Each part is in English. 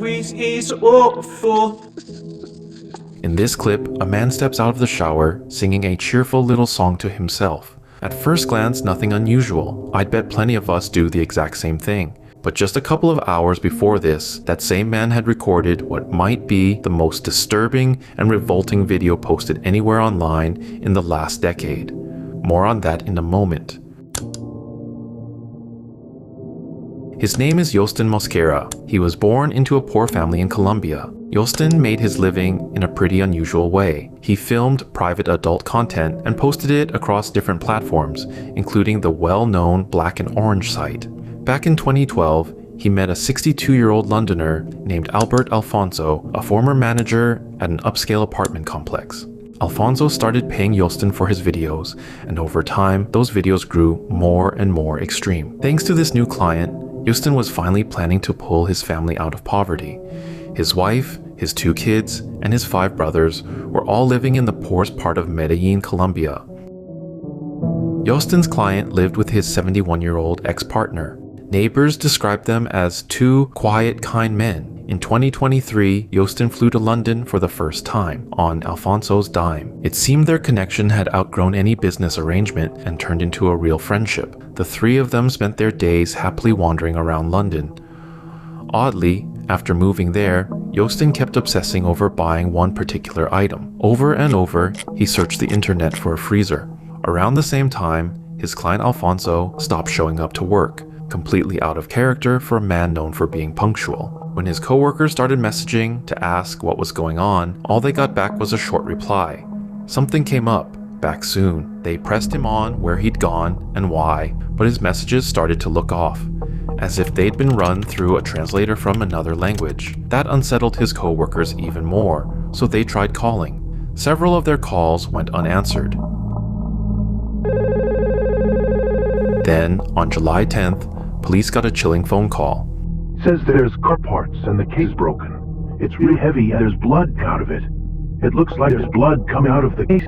squeeze is awful. In this clip, a man steps out of the shower, singing a cheerful little song to himself. At first glance, nothing unusual. I'd bet plenty of us do the exact same thing. But just a couple of hours before this, that same man had recorded what might be the most disturbing and revolting video posted anywhere online in the last decade. More on that in a moment. His name is Yostin Mosquera. He was born into a poor family in Colombia. Yostin made his living in a pretty unusual way. He filmed private adult content and posted it across different platforms, including the well-known Black and Orange site. Back in 2012, he met a 62-year-old Londoner named Albert Alfonso, a former manager at an upscale apartment complex. Alfonso started paying Yostin for his videos, and over time, those videos grew more and more extreme. Thanks to this new client, Yostin was finally planning to pull his family out of poverty. His wife, his 2 kids, and his 5 brothers were all living in the poorest part of Medellin, Colombia. Yostin's client lived with his 71-year-old ex-partner. Neighbors described them as 2 quiet, kind men. In 2023, Yostin flew to London for the first time, on Alfonso's dime. It seemed their connection had outgrown any business arrangement and turned into a real friendship. The 3 of them spent their days happily wandering around London. Oddly, after moving there, Yostin kept obsessing over buying one particular item. Over and over, he searched the internet for a freezer. Around the same time, his client Alfonso stopped showing up to work, completely out of character for a man known for being punctual. When his coworkers started messaging to ask what was going on, all they got back was a short reply. Something came up, back soon. They pressed him on where he'd gone and why, but his messages started to look off, as if they'd been run through a translator from another language. That unsettled his coworkers even more, so they tried calling. Several of their calls went unanswered. Then, on July 10th, police got a chilling phone call. Says there's car parts and the case broken. It's really heavy and there's blood out of it. It looks like there's blood coming out of the case.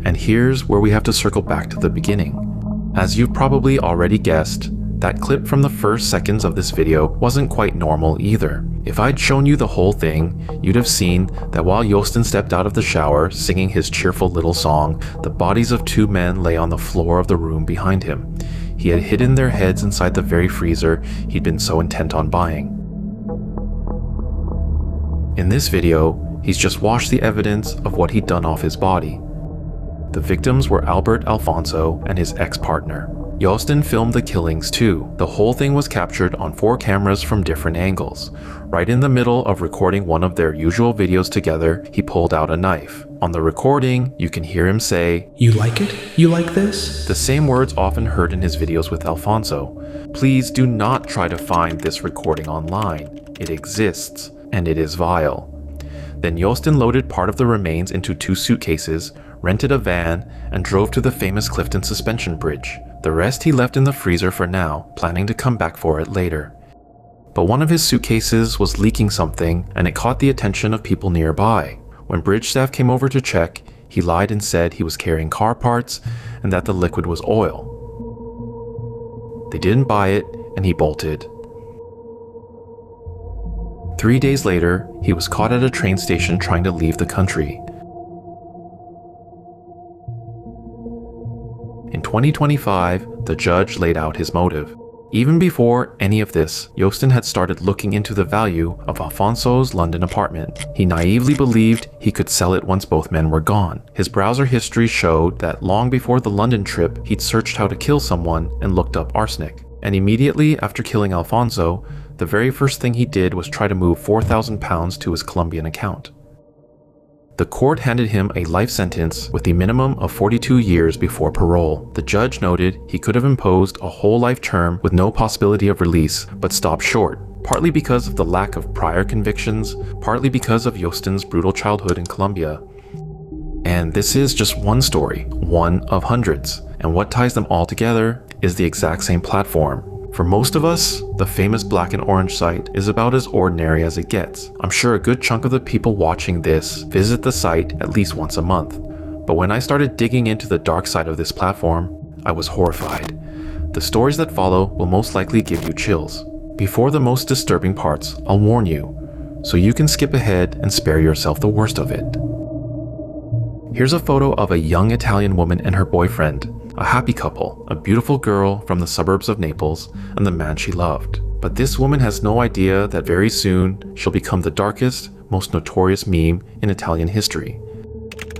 And here's where we have to circle back to the beginning. As you've probably already guessed, that clip from the first seconds of this video wasn't quite normal either. If I'd shown you the whole thing, you'd have seen that while Yostin stepped out of the shower singing his cheerful little song, the bodies of 2 men lay on the floor of the room behind him. He had hidden their heads inside the very freezer he'd been so intent on buying. In this video, he's just washed the evidence of what he'd done off his body. The victims were Albert Alfonso and his ex-partner. Yostin filmed the killings too. The whole thing was captured on 4 cameras from different angles. Right in the middle of recording one of their usual videos together, he pulled out a knife. On the recording, you can hear him say, "You like it? You like this?" the same words often heard in his videos with Alfonso. Please do not try to find this recording online. It exists, and it is vile. Then Yostin loaded part of the remains into 2 suitcases, rented a van, and drove to the famous Clifton Suspension Bridge. The rest he left in the freezer for now, planning to come back for it later. But one of his suitcases was leaking something, and it caught the attention of people nearby. When bridge staff came over to check, he lied and said he was carrying car parts and that the liquid was oil. They didn't buy it, and he bolted. 3 days later, he was caught at a train station trying to leave the country. In 2025, the judge laid out his motive. Even before any of this, Yostin had started looking into the value of Alfonso's London apartment. He naively believed he could sell it once both men were gone. His browser history showed that long before the London trip, he'd searched how to kill someone and looked up arsenic. And immediately after killing Alfonso, the very first thing he did was try to move £4,000 to his Colombian account. The court handed him a life sentence with a minimum of 42 years before parole. The judge noted he could have imposed a whole life term with no possibility of release, but stopped short, partly because of the lack of prior convictions, partly because of Yostin's brutal childhood in Colombia. And this is just one story, one of hundreds, and what ties them all together is the exact same platform. For most of us, the famous Black and Orange site is about as ordinary as it gets. I'm sure a good chunk of the people watching this visit the site at least once a month. But when I started digging into the dark side of this platform, I was horrified. The stories that follow will most likely give you chills. Before the most disturbing parts, I'll warn you, so you can skip ahead and spare yourself the worst of it. Here's a photo of a young Italian woman and her boyfriend, a happy couple, a beautiful girl from the suburbs of Naples, and the man she loved. But this woman has no idea that very soon she'll become the darkest, most notorious meme in Italian history.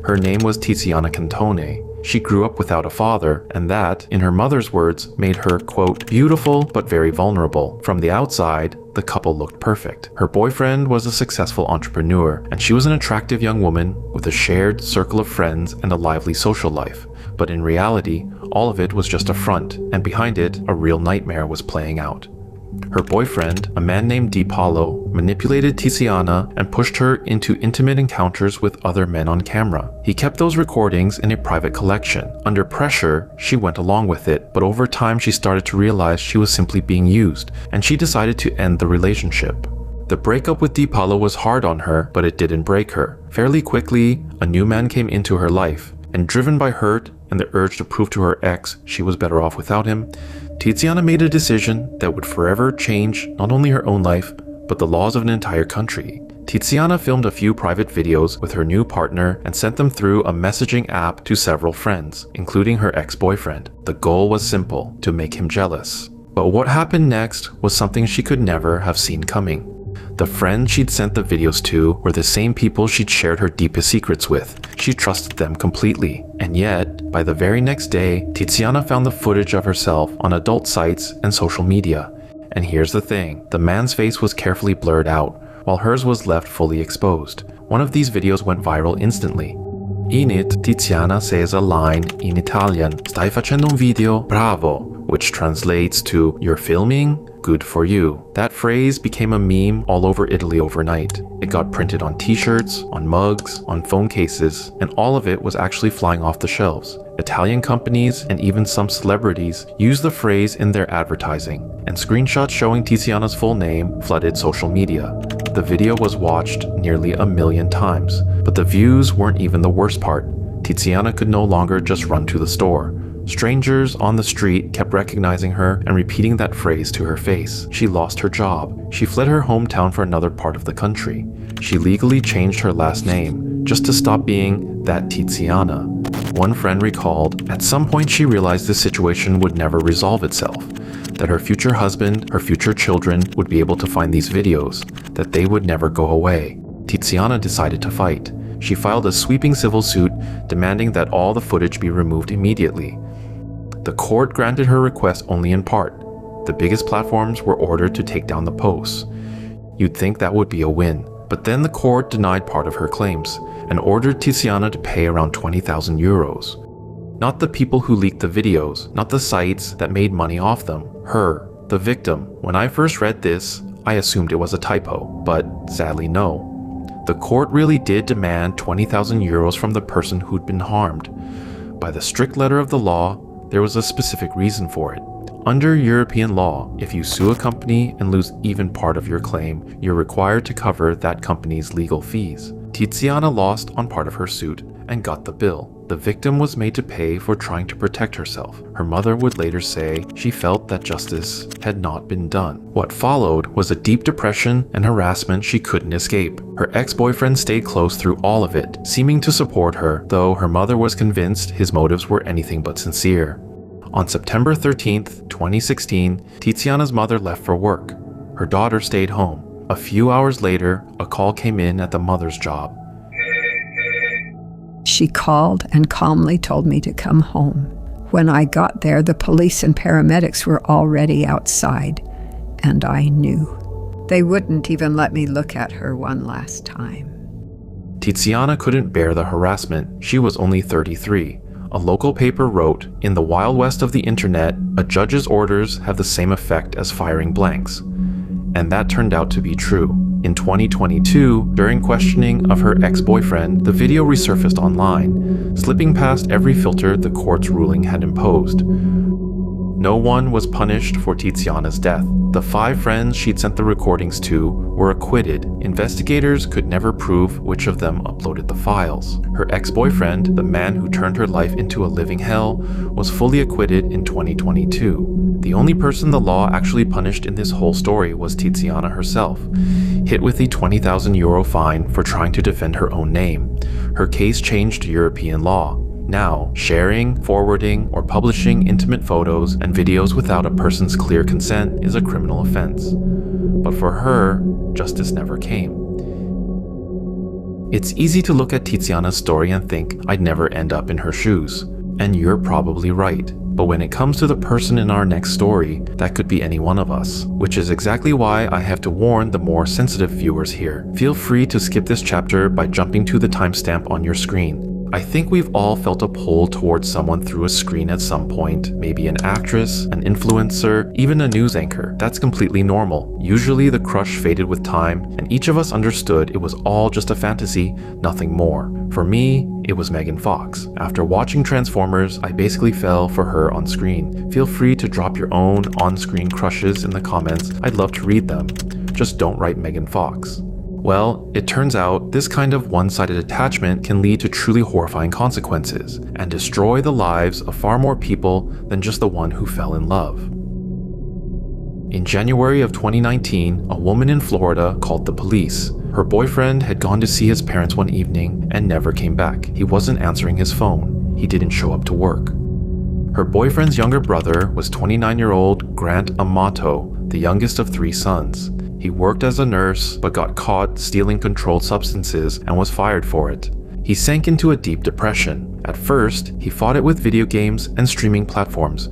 Her name was Tiziana Cantone. She grew up without a father, and that, in her mother's words, made her, quote, beautiful but very vulnerable. From the outside, the couple looked perfect. Her boyfriend was a successful entrepreneur, and she was an attractive young woman with a shared circle of friends and a lively social life. But in reality, all of it was just a front, and behind it, a real nightmare was playing out. Her boyfriend, a man named Di Paolo, manipulated Tiziana and pushed her into intimate encounters with other men on camera. He kept those recordings in a private collection. Under pressure, she went along with it, but over time she started to realize she was simply being used, and she decided to end the relationship. The breakup with Di Paolo was hard on her, but it didn't break her. Fairly quickly, a new man came into her life, and driven by hurt and the urge to prove to her ex she was better off without him, Tiziana made a decision that would forever change not only her own life, but the laws of an entire country. Tiziana filmed a few private videos with her new partner and sent them through a messaging app to several friends, including her ex-boyfriend. The goal was simple, to make him jealous. But what happened next was something she could never have seen coming. The friends she'd sent the videos to were the same people she'd shared her deepest secrets with. She trusted them completely. And yet, by the very next day, Tiziana found the footage of herself on adult sites and social media. And here's the thing, the man's face was carefully blurred out, while hers was left fully exposed. One of these videos went viral instantly. In it, Tiziana says a line in Italian, "Stai facendo un video? Bravo!" which translates to, "You're filming? Good for you." That phrase became a meme all over Italy overnight. It got printed on t-shirts, on mugs, on phone cases, and all of it was actually flying off the shelves. Italian companies and even some celebrities used the phrase in their advertising, and screenshots showing Tiziana's full name flooded social media. The video was watched nearly 1 million times, but the views weren't even the worst part. Tiziana could no longer just run to the store. Strangers on the street kept recognizing her and repeating that phrase to her face. She lost her job. She fled her hometown for another part of the country. She legally changed her last name, just to stop being that Tiziana. One friend recalled, at some point she realized this situation would never resolve itself, that her future husband, her future children would be able to find these videos, that they would never go away. Tiziana decided to fight. She filed a sweeping civil suit demanding that all the footage be removed immediately. The court granted her request only in part. The biggest platforms were ordered to take down the posts. You'd think that would be a win, but then the court denied part of her claims and ordered Tiziana to pay around 20,000 euros. Not the people who leaked the videos, not the sites that made money off them, her, the victim. When I first read this, I assumed it was a typo, but sadly no. The court really did demand 20,000 euros from the person who'd been harmed. By the strict letter of the law, there was a specific reason for it. Under European law, if you sue a company and lose even part of your claim, you're required to cover that company's legal fees. Tiziana lost on part of her suit and got the bill. The victim was made to pay for trying to protect herself. Her mother would later say she felt that justice had not been done. What followed was a deep depression and harassment she couldn't escape. Her ex-boyfriend stayed close through all of it, seeming to support her, though her mother was convinced his motives were anything but sincere. On September 13th, 2016, Tiziana's mother left for work. Her daughter stayed home. A few hours later, a call came in at the mother's job. She called and calmly told me to come home. When I got there, the police and paramedics were already outside, and I knew. They wouldn't even let me look at her one last time. Tiziana couldn't bear the harassment. She was only 33. A local paper wrote, "In the wild west of the internet, a judge's orders have the same effect as firing blanks." And that turned out to be true. In 2022, during questioning of her ex-boyfriend, the video resurfaced online, slipping past every filter the court's ruling had imposed. no one was punished for Tiziana's death. The 5 friends she'd sent the recordings to were acquitted. Investigators could never prove which of them uploaded the files. Her ex-boyfriend, the man who turned her life into a living hell, was fully acquitted in 2022. The only person the law actually punished in this whole story was Tiziana herself, hit with a €20,000 fine for trying to defend her own name. Her case changed European law. Now, sharing, forwarding, or publishing intimate photos and videos without a person's clear consent is a criminal offense. But for her, justice never came. It's easy to look at Tiziana's story and think I'd never end up in her shoes. And you're probably right. But when it comes to the person in our next story, that could be any one of us. Which is exactly why I have to warn the more sensitive viewers here. Feel free to skip this chapter by jumping to the timestamp on your screen. I think we've all felt a pull towards someone through a screen at some point, maybe an actress, an influencer, even a news anchor. That's completely normal. Usually the crush faded with time, and each of us understood it was all just a fantasy, nothing more. For me, it was Megan Fox. After watching Transformers, I basically fell for her on screen. Feel free to drop your own on-screen crushes in the comments. I'd love to read them. Just don't write Megan Fox. Well, it turns out this kind of one-sided attachment can lead to truly horrifying consequences and destroy the lives of far more people than just the one who fell in love. In January of 2019, a woman in Florida called the police. Her boyfriend had gone to see his parents one evening and never came back. He wasn't answering his phone. He didn't show up to work. Her boyfriend's younger brother was 29-year-old Grant Amato, the youngest of 3 sons. He worked as a nurse, but got caught stealing controlled substances and was fired for it. He sank into a deep depression. At first, he fought it with video games and streaming platforms.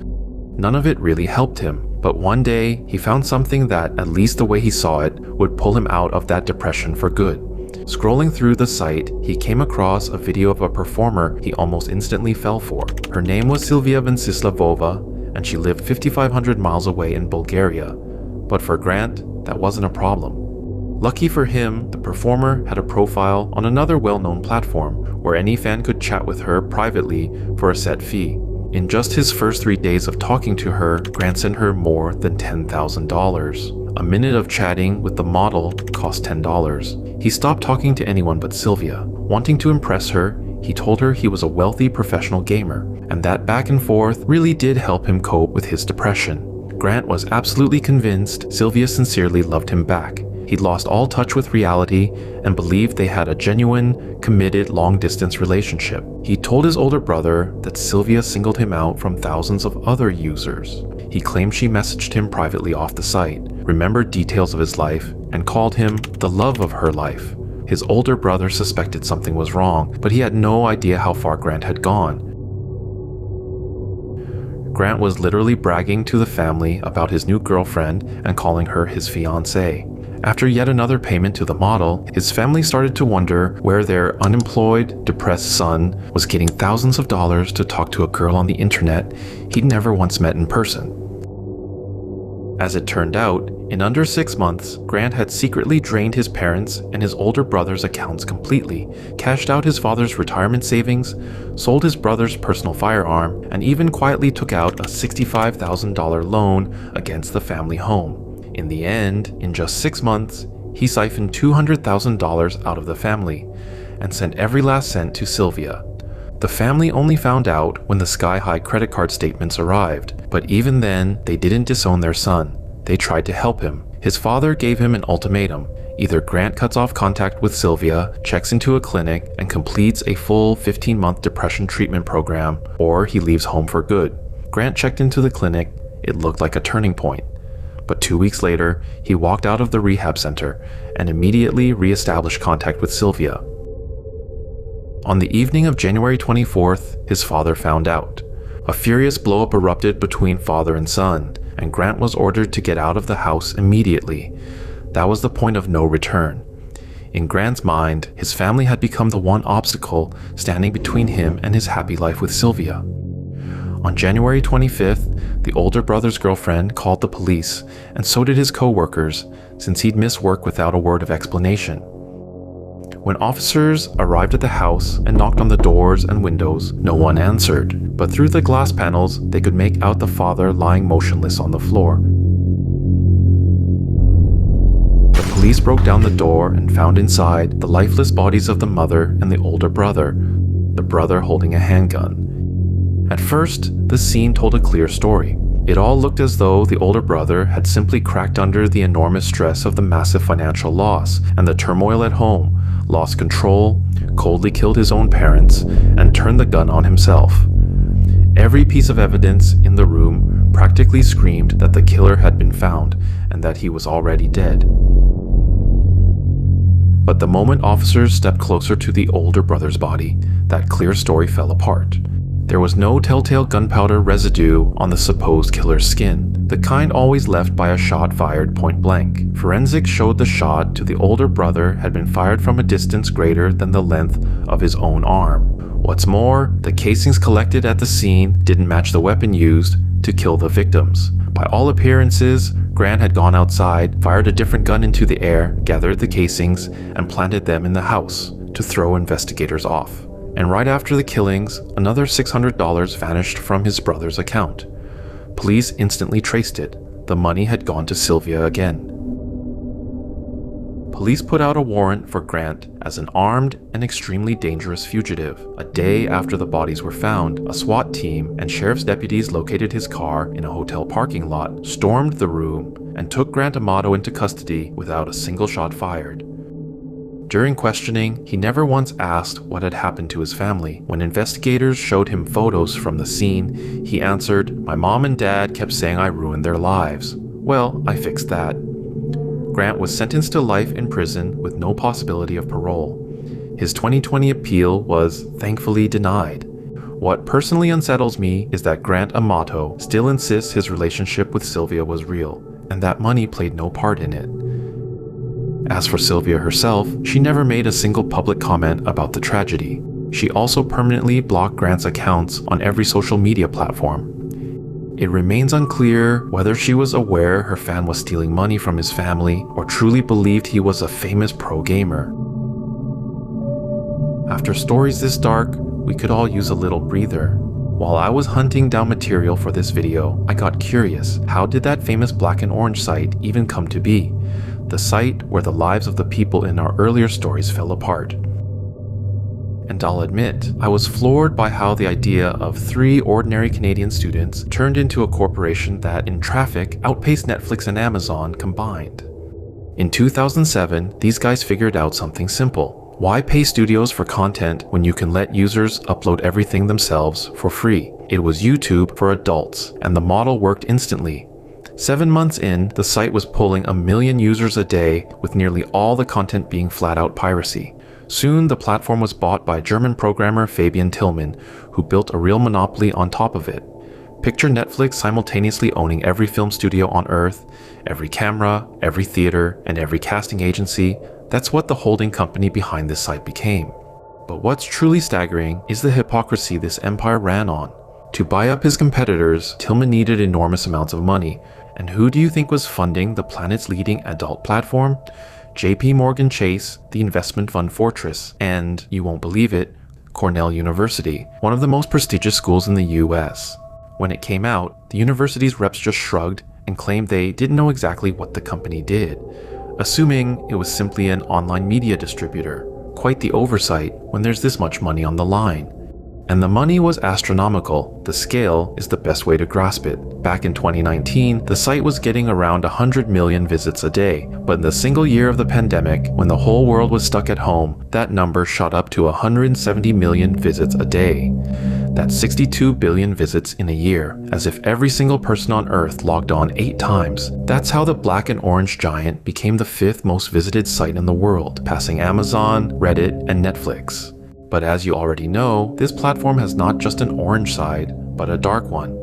None of it really helped him, but one day, he found something that, at least the way he saw it, would pull him out of that depression for good. Scrolling through the site, he came across a video of a performer he almost instantly fell for. Her name was Sylvia Venceslavova, and she lived 5,500 miles away in Bulgaria. But for Grant, that wasn't a problem. Lucky for him, the performer had a profile on another well-known platform where any fan could chat with her privately for a set fee. In just his first 3 days of talking to her, Grant sent her more than $10,000. A minute of chatting with the model cost $10. He stopped talking to anyone but Sylvia. Wanting to impress her, he told her he was a wealthy professional gamer, and that back and forth really did help him cope with his depression. Grant was absolutely convinced Sylvia sincerely loved him back. He'd lost all touch with reality and believed they had a genuine, committed, long-distance relationship. He told his older brother that Sylvia singled him out from thousands of other users. He claimed she messaged him privately off the site, remembered details of his life, and called him the love of her life. His older brother suspected something was wrong, but he had no idea how far Grant had gone. Grant was literally bragging to the family about his new girlfriend and calling her his fiancée. After yet another payment to the model, his family started to wonder where their unemployed, depressed son was getting thousands of dollars to talk to a girl on the internet he'd never once met in person. As it turned out, in under 6 months, Grant had secretly drained his parents' and his older brother's accounts completely, cashed out his father's retirement savings, sold his brother's personal firearm, and even quietly took out a $65,000 loan against the family home. In the end, in just 6 months, he siphoned $200,000 out of the family and sent every last cent to Sylvia. The family only found out when the sky-high credit card statements arrived, but even then, they didn't disown their son. They tried to help him. His father gave him an ultimatum. Either Grant cuts off contact with Sylvia, checks into a clinic, and completes a full 15-month depression treatment program, or he leaves home for good. Grant checked into the clinic. It looked like a turning point. But 2 weeks later, he walked out of the rehab center and immediately re-established contact with Sylvia. On the evening of January 24th, his father found out. A furious blow-up erupted between father and son, and Grant was ordered to get out of the house immediately. That was the point of no return. In Grant's mind, his family had become the one obstacle standing between him and his happy life with Sylvia. On January 25th, the older brother's girlfriend called the police, and so did his co-workers, since he'd missed work without a word of explanation. When officers arrived at the house and knocked on the doors and windows, no one answered, but through the glass panels, they could make out the father lying motionless on the floor. The police broke down the door and found inside the lifeless bodies of the mother and the older brother, the brother holding a handgun. At first, the scene told a clear story. It all looked as though the older brother had simply cracked under the enormous stress of the massive financial loss and the turmoil at home, lost control, coldly killed his own parents, and turned the gun on himself. Every piece of evidence in the room practically screamed that the killer had been found and that he was already dead. But the moment officers stepped closer to the older brother's body, that clear story fell apart. There was no telltale gunpowder residue on the supposed killer's skin, the kind always left by a shot fired point blank. Forensics showed the shot to the older brother had been fired from a distance greater than the length of his own arm. What's more, the casings collected at the scene didn't match the weapon used to kill the victims. By all appearances, Grant had gone outside, fired a different gun into the air, gathered the casings, and planted them in the house to throw investigators off. And right after the killings, another $600 vanished from his brother's account. Police instantly traced it. The money had gone to Sylvia again. Police put out a warrant for Grant as an armed and extremely dangerous fugitive. A day after the bodies were found, a SWAT team and sheriff's deputies located his car in a hotel parking lot, stormed the room, and took Grant Amato into custody without a single shot fired. During questioning, he never once asked what had happened to his family. When investigators showed him photos from the scene, he answered, "My mom and dad kept saying I ruined their lives. Well, I fixed that." Grant was sentenced to life in prison with no possibility of parole. His 2020 appeal was thankfully denied. What personally unsettles me is that Grant Amato still insists his relationship with Sylvia was real, and that money played no part in it. As for Sylvia herself, she never made a single public comment about the tragedy. She also permanently blocked Grant's accounts on every social media platform. It remains unclear whether she was aware her fan was stealing money from his family or truly believed he was a famous pro gamer. After stories this dark, we could all use a little breather. While I was hunting down material for this video, I got curious. How did that famous Black and Orange site even come to be? The site where the lives of the people in our earlier stories fell apart. And I'll admit, I was floored by how the idea of 3 ordinary Canadian students turned into a corporation that, in traffic, outpaced Netflix and Amazon combined. In 2007, these guys figured out something simple. Why pay studios for content when you can let users upload everything themselves for free? It was YouTube for adults, and the model worked instantly. 7 months in, the site was pulling 1 million users a day, with nearly all the content being flat-out piracy. Soon, the platform was bought by German programmer Fabian Tillman, who built a real monopoly on top of it. Picture Netflix simultaneously owning every film studio on Earth, every camera, every theater, and every casting agency. That's what the holding company behind this site became. But what's truly staggering is the hypocrisy this empire ran on. To buy up his competitors, Tillman needed enormous amounts of money. And who do you think was funding the planet's leading adult platform? JP Morgan Chase, the investment fund Fortress, and, you won't believe it, Cornell University, one of the most prestigious schools in the US. When it came out, the university's reps just shrugged and claimed they didn't know exactly what the company did, assuming it was simply an online media distributor. Quite the oversight when there's this much money on the line. And the money was astronomical. The scale is the best way to grasp it. Back in 2019, the site was getting around 100 million visits a day, but in the single year of the pandemic, when the whole world was stuck at home, that number shot up to 170 million visits a day. That's 62 billion visits in a year, as if every single person on Earth logged on 8 times. That's how the Black and Orange giant became the 5th most visited site in the world, passing Amazon, Reddit, and Netflix. But as you already know, this platform has not just an orange side, but a dark one.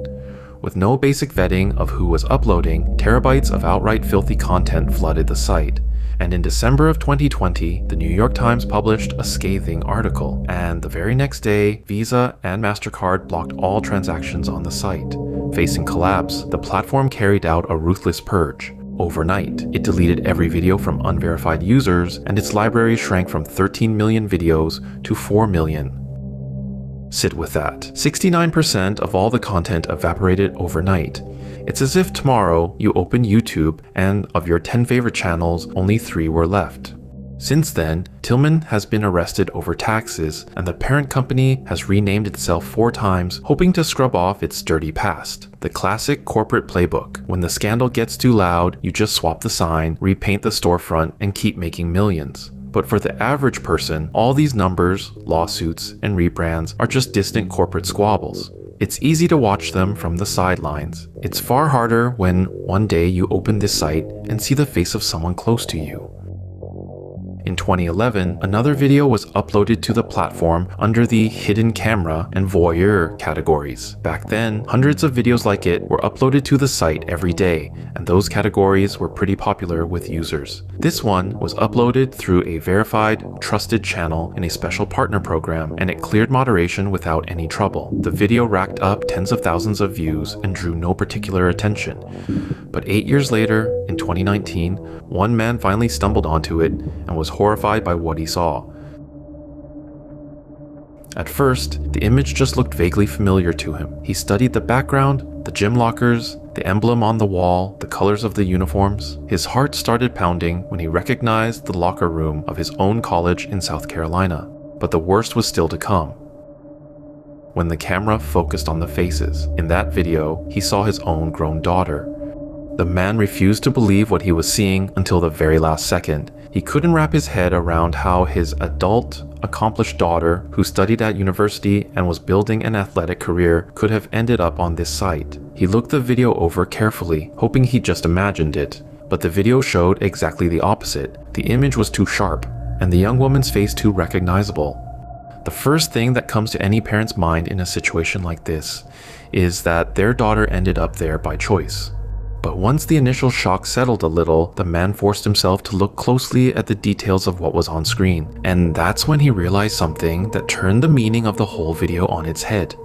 With no basic vetting of who was uploading, terabytes of outright filthy content flooded the site. And in December of 2020, the New York Times published a scathing article, and the very next day, Visa and MasterCard blocked all transactions on the site. Facing collapse, the platform carried out a ruthless purge. overnight. It deleted every video from unverified users, and its library shrank from 13 million videos to 4 million. Sit with that. 69% of all the content evaporated overnight. It's as if tomorrow you open YouTube and of your 10 favorite channels, only 3 were left. Since then, Tillman has been arrested over taxes, and the parent company has renamed itself 4 times, hoping to scrub off its dirty past. The classic corporate playbook. When the scandal gets too loud, you just swap the sign, repaint the storefront, and keep making millions. But for the average person, all these numbers, lawsuits, and rebrands are just distant corporate squabbles. It's easy to watch them from the sidelines. It's far harder when one day you open this site and see the face of someone close to you. In 2011, another video was uploaded to the platform under the hidden camera and voyeur categories. Back then, hundreds of videos like it were uploaded to the site every day, and those categories were pretty popular with users. This one was uploaded through a verified, trusted channel in a special partner program, and it cleared moderation without any trouble. The video racked up tens of thousands of views and drew no particular attention. But 8 years later, in 2019, one man finally stumbled onto it and was horrified by what he saw. At first, the image just looked vaguely familiar to him. He studied the background, the gym lockers, the emblem on the wall, the colors of the uniforms. His heart started pounding when he recognized the locker room of his own college in South Carolina. But the worst was still to come. When the camera focused on the faces, in that video, he saw his own grown daughter. The man refused to believe what he was seeing until the very last second. He couldn't wrap his head around how his adult, accomplished daughter, who studied at university and was building an athletic career, could have ended up on this site. He looked the video over carefully, hoping he just imagined it. But the video showed exactly the opposite. The image was too sharp, and the young woman's face too recognizable. The first thing that comes to any parent's mind in a situation like this is that their daughter ended up there by choice. But once the initial shock settled a little, the man forced himself to look closely at the details of what was on screen. And that's when he realized something that turned the meaning of the whole video on its head.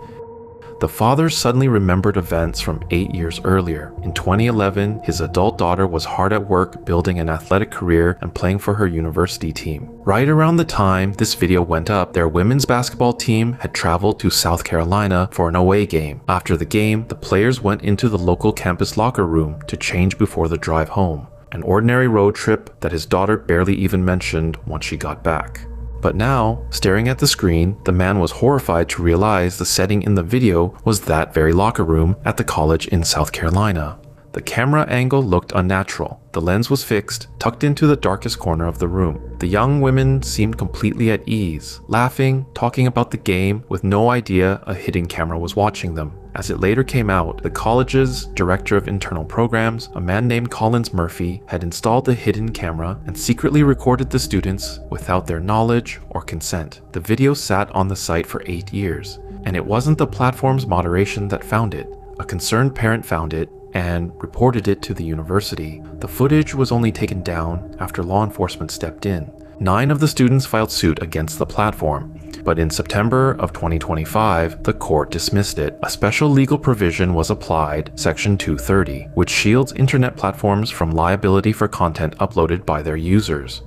The father suddenly remembered events from 8 years earlier. In 2011, his adult daughter was hard at work building an athletic career and playing for her university team. Right around the time this video went up, their women's basketball team had traveled to South Carolina for an away game. After the game, the players went into the local campus locker room to change before the drive home. An ordinary road trip that his daughter barely even mentioned once she got back. But now, staring at the screen, the man was horrified to realize the setting in the video was that very locker room at the college in South Carolina. The camera angle looked unnatural. The lens was fixed, tucked into the darkest corner of the room. The young women seemed completely at ease, laughing, talking about the game, with no idea a hidden camera was watching them. As it later came out, the college's director of internal programs, a man named Collins Murphy, had installed the hidden camera and secretly recorded the students without their knowledge or consent. The video sat on the site for 8 years, and it wasn't the platform's moderation that found it. A concerned parent found it and reported it to the university. The footage was only taken down after law enforcement stepped in. 9 of the students filed suit against the platform, but in September of 2025, the court dismissed it. A special legal provision was applied, Section 230, which shields internet platforms from liability for content uploaded by their users.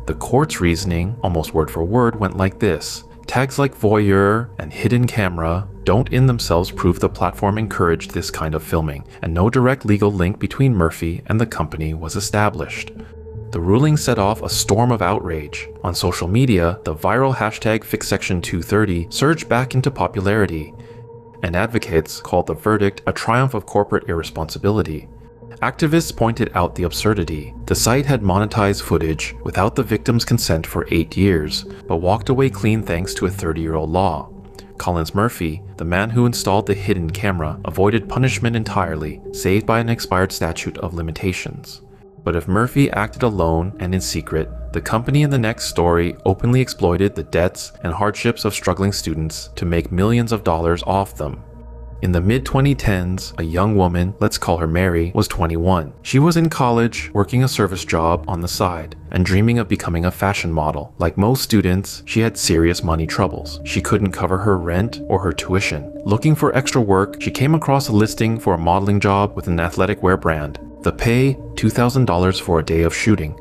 The court's reasoning, almost word for word, went like this: tags like voyeur and hidden camera don't in themselves prove the platform encouraged this kind of filming, and no direct legal link between Murphy and the company was established. The ruling set off a storm of outrage. On social media, the viral hashtag #FixSection230 surged back into popularity, and advocates called the verdict a triumph of corporate irresponsibility. Activists pointed out the absurdity. The site had monetized footage without the victim's consent for 8 years, but walked away clean thanks to a 30-year-old law. Collins Murphy, the man who installed the hidden camera, avoided punishment entirely, saved by an expired statute of limitations. But if Murphy acted alone and in secret, the company in the next story openly exploited the debts and hardships of struggling students to make millions of dollars off them. In the mid-2010s, a young woman, let's call her Mary, was 21. She was in college, working a service job on the side, and dreaming of becoming a fashion model. Like most students, she had serious money troubles. She couldn't cover her rent or her tuition. Looking for extra work, she came across a listing for a modeling job with an athletic wear brand. The pay, $2,000 for a day of shooting.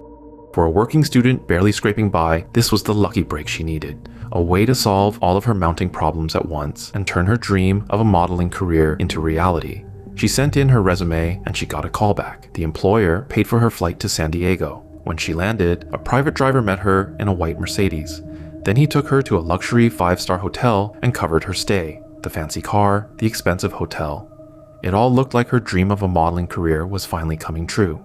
For a working student barely scraping by, this was the lucky break she needed. A way to solve all of her mounting problems at once and turn her dream of a modeling career into reality. She sent in her resume and she got a call back. The employer paid for her flight to San Diego. When she landed, a private driver met her in a white Mercedes. Then he took her to a luxury 5-star hotel and covered her stay. The fancy car, the expensive hotel. It all looked like her dream of a modeling career was finally coming true.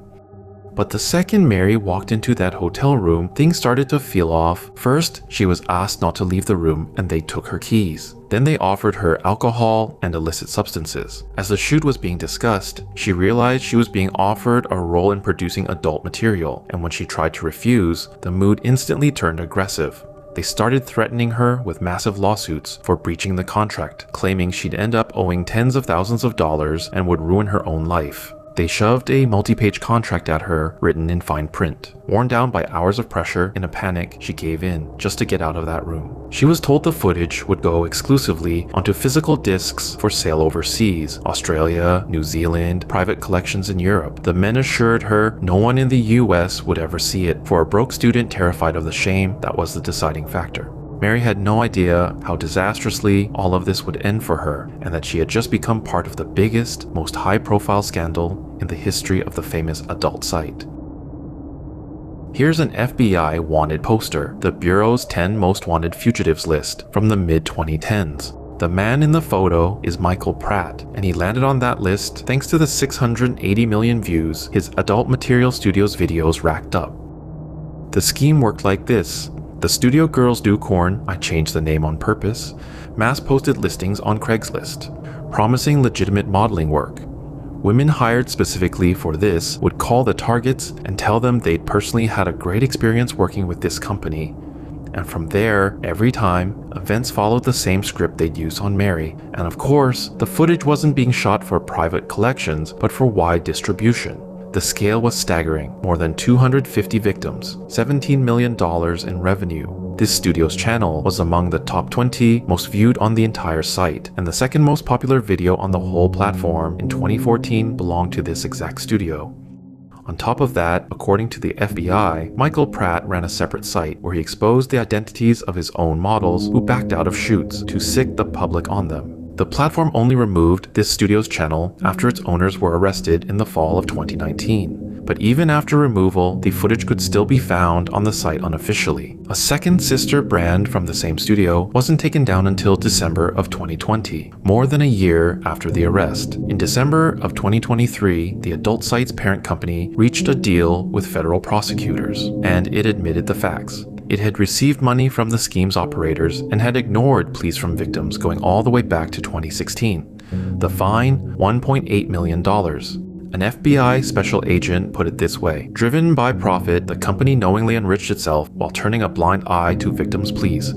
But the second Mary walked into that hotel room, things started to feel off. First, she was asked not to leave the room and they took her keys. Then they offered her alcohol and illicit substances. As the shoot was being discussed, she realized she was being offered a role in producing adult material, and when she tried to refuse, the mood instantly turned aggressive. They started threatening her with massive lawsuits for breaching the contract, claiming she'd end up owing tens of thousands of dollars and would ruin her own life. They shoved a multi-page contract at her, written in fine print. Worn down by hours of pressure, in a panic, she gave in, just to get out of that room. She was told the footage would go exclusively onto physical discs for sale overseas, Australia, New Zealand, private collections in Europe. The men assured her no one in the US would ever see it. For a broke student terrified of the shame, that was the deciding factor. Mary had no idea how disastrously all of this would end for her, and that she had just become part of the biggest, most high-profile scandal in the history of the famous adult site. Here's an FBI wanted poster, the Bureau's 10 most wanted fugitives list from the mid-2010s. The man in the photo is Michael Pratt, and he landed on that list thanks to the 680 million views his Adult Material Studios videos racked up. The scheme worked like this. The studio girls do corn, I changed the name on purpose, mass-posted listings on Craigslist, promising legitimate modeling work. Women hired specifically for this would call the targets and tell them they'd personally had a great experience working with this company. And from there, every time, events followed the same script they'd use on Mary. And of course, the footage wasn't being shot for private collections, but for wide distribution. The scale was staggering, more than 250 victims, $17 million in revenue. This studio's channel was among the top 20 most viewed on the entire site, and the second most popular video on the whole platform in 2014 belonged to this exact studio. On top of that, according to the FBI, Michael Pratt ran a separate site where he exposed the identities of his own models who backed out of shoots to sic the public on them. The platform only removed this studio's channel after its owners were arrested in the fall of 2019. But even after removal, the footage could still be found on the site unofficially. A second sister brand from the same studio wasn't taken down until December of 2020, more than a year after the arrest. In December of 2023, the adult site's parent company reached a deal with federal prosecutors, and it admitted the facts. It had received money from the scheme's operators and had ignored pleas from victims going all the way back to 2016. The fine, $1.8 million. An FBI special agent put it this way: driven by profit, the company knowingly enriched itself while turning a blind eye to victims' pleas.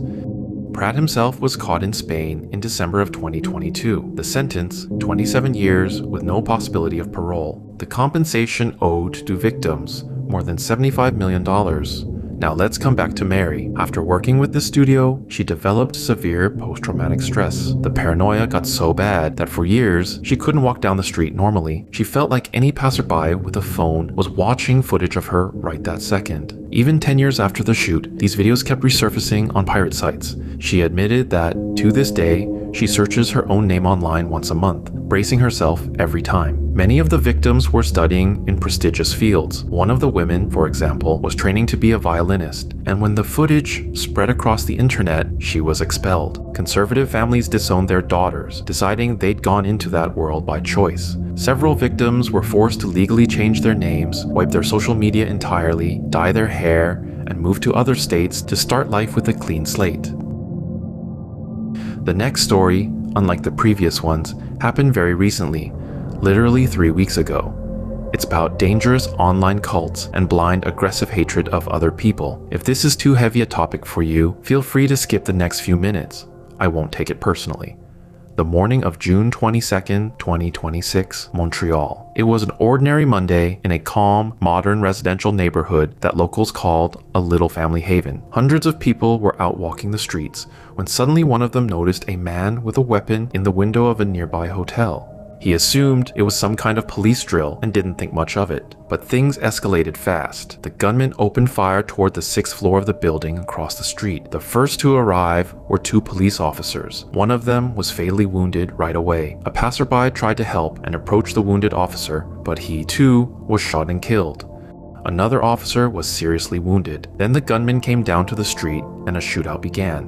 Pratt himself was caught in Spain in December of 2022. The sentence, 27 years with no possibility of parole. The compensation owed to victims, more than $75 million. Now let's come back to Mary. After working with the studio, she developed severe post-traumatic stress. The paranoia got so bad that for years, she couldn't walk down the street normally. She felt like any passerby with a phone was watching footage of her right that second. Even 10 years after the shoot, these videos kept resurfacing on pirate sites. She admitted that, to this day, she searches her own name online once a month, bracing herself every time. Many of the victims were studying in prestigious fields. One of the women, for example, was training to be a violinist, and when the footage spread across the internet, she was expelled. Conservative families disowned their daughters, deciding they'd gone into that world by choice. Several victims were forced to legally change their names, wipe their social media entirely, dye their hair, and move to other states to start life with a clean slate. The next story, unlike the previous ones, happened very recently, literally 3 weeks ago. It's about dangerous online cults and blind aggressive hatred of other people. If this is too heavy a topic for you, feel free to skip the next few minutes. I won't take it personally. The morning of June 22nd, 2026, Montreal. It was an ordinary Monday in a calm, modern residential neighborhood that locals called a little family haven. Hundreds of people were out walking the streets when suddenly one of them noticed a man with a weapon in the window of a nearby hotel. He assumed it was some kind of police drill and didn't think much of it. But things escalated fast. The gunman opened fire toward the 6th floor of the building across the street. The first to arrive were 2 police officers. One of them was fatally wounded right away. A passerby tried to help and approach the wounded officer, but he too was shot and killed. Another officer was seriously wounded. Then the gunman came down to the street and a shootout began.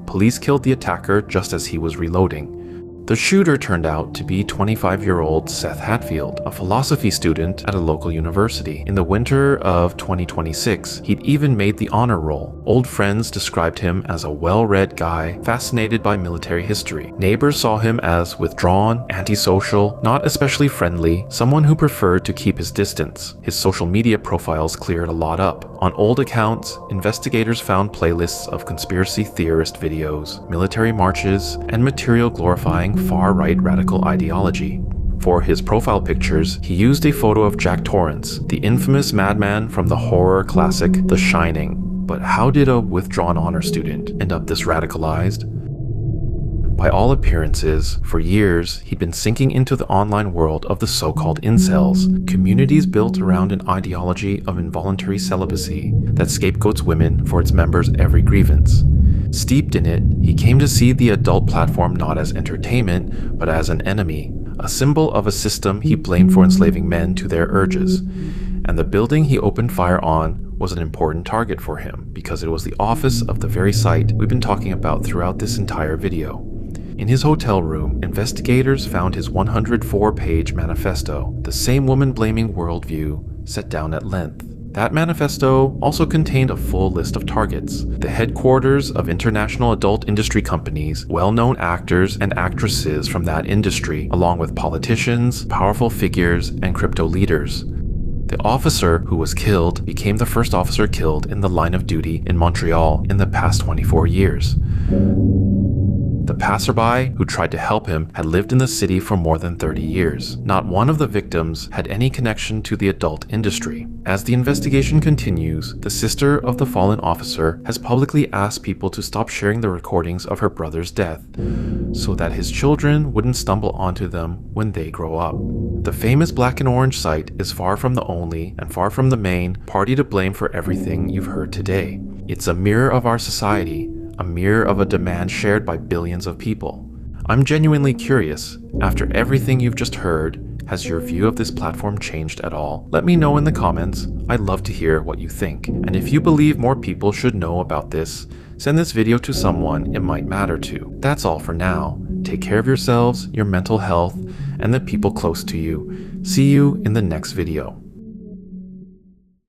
Police killed the attacker just as he was reloading. The shooter turned out to be 25-year-old Seth Hatfield, a philosophy student at a local university. In the winter of 2026, he'd even made the honor roll. Old friends described him as a well-read guy, fascinated by military history. Neighbors saw him as withdrawn, antisocial, not especially friendly, someone who preferred to keep his distance. His social media profiles cleared a lot up. On old accounts, investigators found playlists of conspiracy theorist videos, military marches, and material glorifying far-right radical ideology. For his profile pictures, he used a photo of Jack Torrance, the infamous madman from the horror classic The Shining. But how did a withdrawn honor student end up this radicalized? By all appearances, for years, he'd been sinking into the online world of the so-called incels, communities built around an ideology of involuntary celibacy that scapegoats women for its members' every grievance. Steeped in it, he came to see the adult platform not as entertainment, but as an enemy, a symbol of a system he blamed for enslaving men to their urges. And the building he opened fire on was an important target for him, because it was the office of the very site we've been talking about throughout this entire video. In his hotel room, investigators found his 104-page manifesto, the same woman-blaming worldview set down at length. That manifesto also contained a full list of targets, the headquarters of international adult industry companies, well-known actors and actresses from that industry, along with politicians, powerful figures, and crypto leaders. The officer who was killed became the first officer killed in the line of duty in Montreal in the past 24 years. The passerby who tried to help him had lived in the city for more than 30 years. Not one of the victims had any connection to the adult industry. As the investigation continues, the sister of the fallen officer has publicly asked people to stop sharing the recordings of her brother's death, so that his children wouldn't stumble onto them when they grow up. The famous Black and Orange site is far from the only and far from the main party to blame for everything you've heard today. It's a mirror of our society, a mirror of a demand shared by billions of people. I'm genuinely curious, after everything you've just heard, has your view of this platform changed at all? Let me know in the comments. I'd love to hear what you think. And if you believe more people should know about this, send this video to someone it might matter to. That's all for now. Take care of yourselves, your mental health, and the people close to you. See you in the next video.